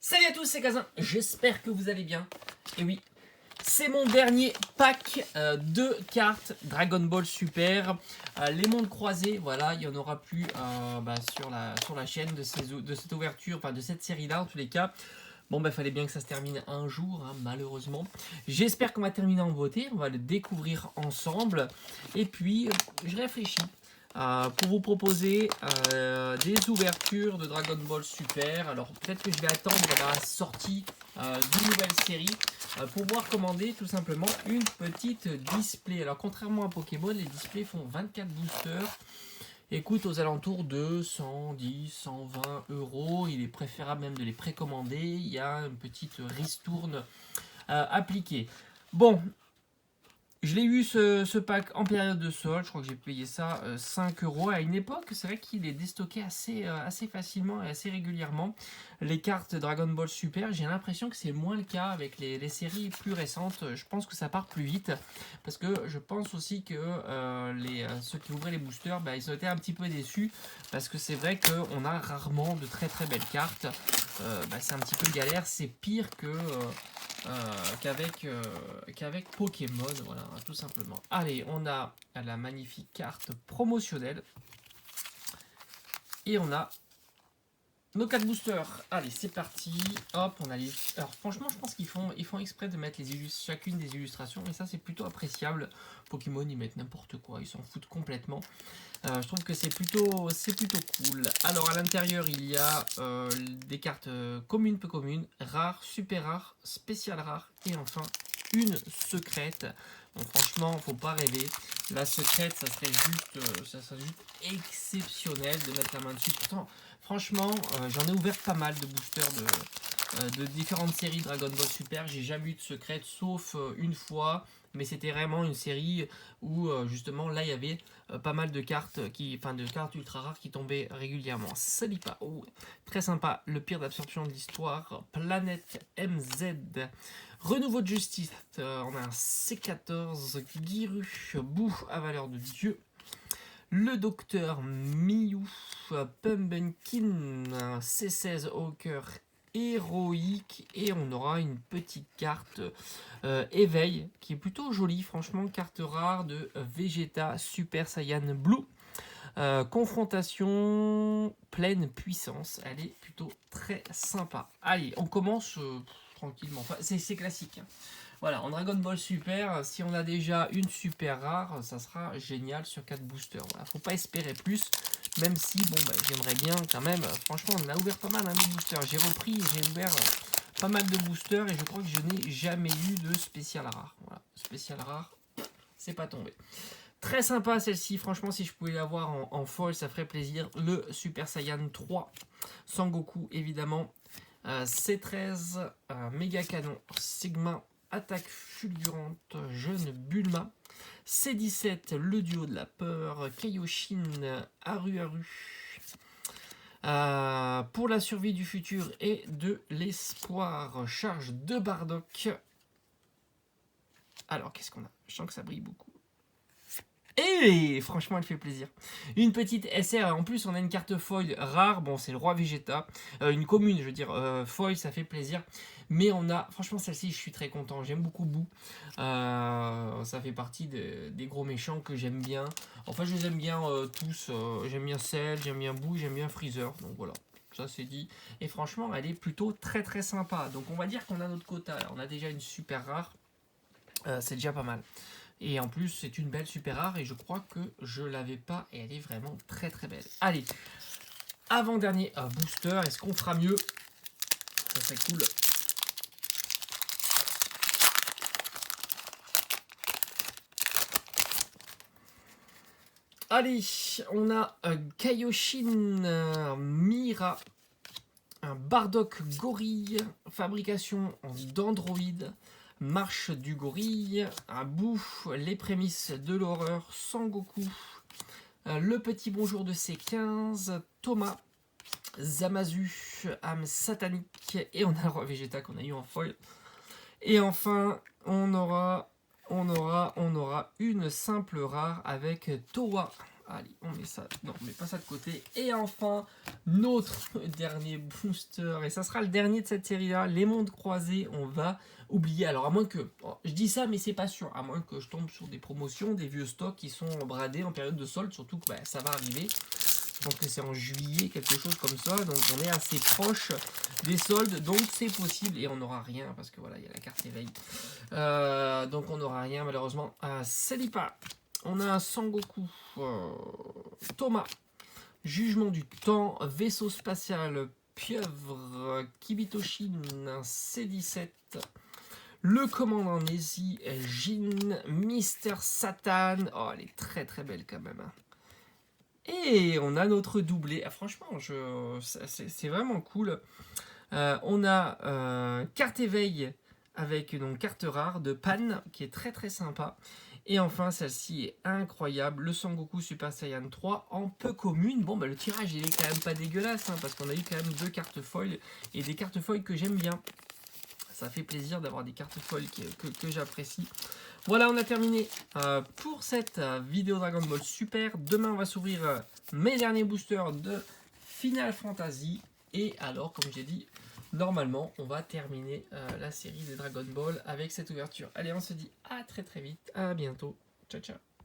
Salut à tous, c'est Kazin, j'espère que vous allez bien. Et oui, c'est mon dernier pack de cartes Dragon Ball Super. Les mondes croisés, voilà, il n'y en aura plus sur la chaîne de cette ouverture, enfin de cette série-là en tous les cas. Bon, bah, fallait bien que ça se termine un jour, hein, malheureusement. J'espère qu'on va terminer en beauté, on va le découvrir ensemble. Et puis, je réfléchis pour vous proposer des ouvertures de Dragon Ball Super. Alors, peut-être que je vais attendre la sortie d'une nouvelle série pour pouvoir commander tout simplement une petite display. Alors, contrairement à Pokémon, les displays font 24 boosters et coûtent aux alentours de 110, 120 euros. Il est préférable même de les précommander. Il y a une petite ristourne appliquée. Bon, je l'ai eu ce pack en période de solde. Je crois que j'ai payé ça 5 euros. À une époque, c'est vrai qu'il est déstocké assez facilement et assez régulièrement. Les cartes Dragon Ball Super, j'ai l'impression que c'est moins le cas avec les séries plus récentes. Je pense que ça part plus vite. Parce que je pense aussi que ceux qui ouvraient les boosters, ils ont été un petit peu déçus. Parce que c'est vrai qu'on a rarement de très très belles cartes. C'est un petit peu galère. C'est pire qu'avec Pokémon, voilà, tout simplement. Allez, on a la magnifique carte promotionnelle. Et on a nos 4 boosters. Allez, c'est parti. Hop, on a les... Alors, franchement, je pense qu'ils font exprès de mettre chacune des illustrations. Et ça, c'est plutôt appréciable. Pokémon, ils mettent n'importe quoi. Ils s'en foutent complètement. Je trouve que c'est plutôt cool. Alors, à l'intérieur, il y a des cartes communes, peu communes, rares, super rares, spéciales rares. Et enfin, une secrète. Bon, franchement, faut pas rêver. La secrète, ça serait juste exceptionnel de mettre la main dessus. Pourtant, franchement, j'en ai ouvert pas mal de boosters de différentes séries Dragon Ball Super. J'ai jamais eu de secrète, sauf une fois. Mais c'était vraiment une série où, justement, là, il y avait pas mal de cartes, de cartes ultra rares qui tombaient régulièrement. Salipa, oh, très sympa. Le pire d'absorption de l'histoire. Planète MZ. Renouveau de justice. On a un C14. Giru. Bou à valeur de Dieu. Le docteur Miyu, Pumbenkin, C16 au cœur héroïque, et on aura une petite carte éveil qui est plutôt jolie, franchement, carte rare de Vegeta Super Saiyan Blue. Confrontation pleine puissance, elle est plutôt très sympa. Allez, on commence tranquillement, enfin, c'est classique, hein. Voilà, en Dragon Ball Super, si on a déjà une super rare, ça sera génial sur 4 boosters. Voilà, faut pas espérer plus, même si, j'aimerais bien quand même. Franchement, on a ouvert pas mal de boosters. J'ai ouvert pas mal de boosters et je crois que je n'ai jamais eu de spécial rare. Voilà, spécial rare, c'est pas tombé. Très sympa celle-ci, franchement, si je pouvais l'avoir en foil, ça ferait plaisir. Le Super Saiyan 3, Sangoku évidemment. C13, Méga Canon, Sigma. Attaque fulgurante, jeune Bulma. C17, le duo de la peur, Kaioshin, Aru Aru. Pour la survie du futur et de l'espoir, charge de Bardock. Alors, qu'est-ce qu'on a? Je sens que ça brille beaucoup. Et franchement, elle fait plaisir. Une petite SR, en plus on a une carte foil rare, bon c'est le roi Vegeta, une commune je veux dire, foil ça fait plaisir. Mais on a, franchement celle-ci je suis très content, j'aime beaucoup Boo. Ça fait partie des gros méchants que j'aime bien. Enfin je les aime bien tous, j'aime bien Cell, j'aime bien Boo, j'aime bien Freezer, donc voilà. Ça c'est dit. Et franchement elle est plutôt très très sympa. Donc on va dire qu'on a notre quota, on a déjà une super rare, c'est déjà pas mal. Et en plus, c'est une belle super rare et je crois que je l'avais pas et elle est vraiment très très belle. Allez, avant-dernier booster, est-ce qu'on fera mieux? Ça serait cool. Allez, on a Kaioshin, Mira, un Bardock Gorille, fabrication d'Android. Marche du gorille, un Boo, les prémices de l'horreur, Sangoku, le petit bonjour de C15, Thomas, Zamasu, âme satanique, et on a le roi Vegeta qu'on a eu en foil. Et enfin, on aura une simple rare avec Towa, Allez, on met ça. Non, on met pas ça de côté. Et enfin, notre dernier booster. Et ça sera le dernier de cette série-là. Les mondes croisés, on va oublier. Alors, à moins que... je dis ça, mais c'est pas sûr. À moins que je tombe sur des promotions, des vieux stocks qui sont bradés en période de solde. Surtout que ça va arriver. Je pense que c'est en juillet, quelque chose comme ça. Donc, on est assez proche des soldes. Donc, c'est possible. Et on n'aura rien. Parce que voilà, il y a la carte éveil. Donc, on n'aura rien, malheureusement. Ça dit pas. On a un Sangoku, Thomas, Jugement du temps, Vaisseau spatial, Pieuvre, Kibitoshin, C17, Le Commandant Nézi, Jin, Mister Satan. Oh, elle est très très belle quand même. Et on a notre doublé. Franchement, c'est vraiment cool. On a carte éveil avec une carte rare de Pan qui est très très sympa. Et enfin, celle-ci est incroyable, le Sangoku Super Saiyan 3 en peu commune. Bon, le tirage, il est quand même pas dégueulasse, parce qu'on a eu quand même 2 cartes foil et des cartes foil que j'aime bien. Ça fait plaisir d'avoir des cartes foil que j'apprécie. Voilà, on a terminé pour cette vidéo Dragon Ball Super. Demain, on va s'ouvrir mes derniers boosters de Final Fantasy. Et alors, comme j'ai dit, normalement, on va terminer la série des Dragon Ball avec cette ouverture. Allez, on se dit à très très vite. À bientôt. Ciao, ciao.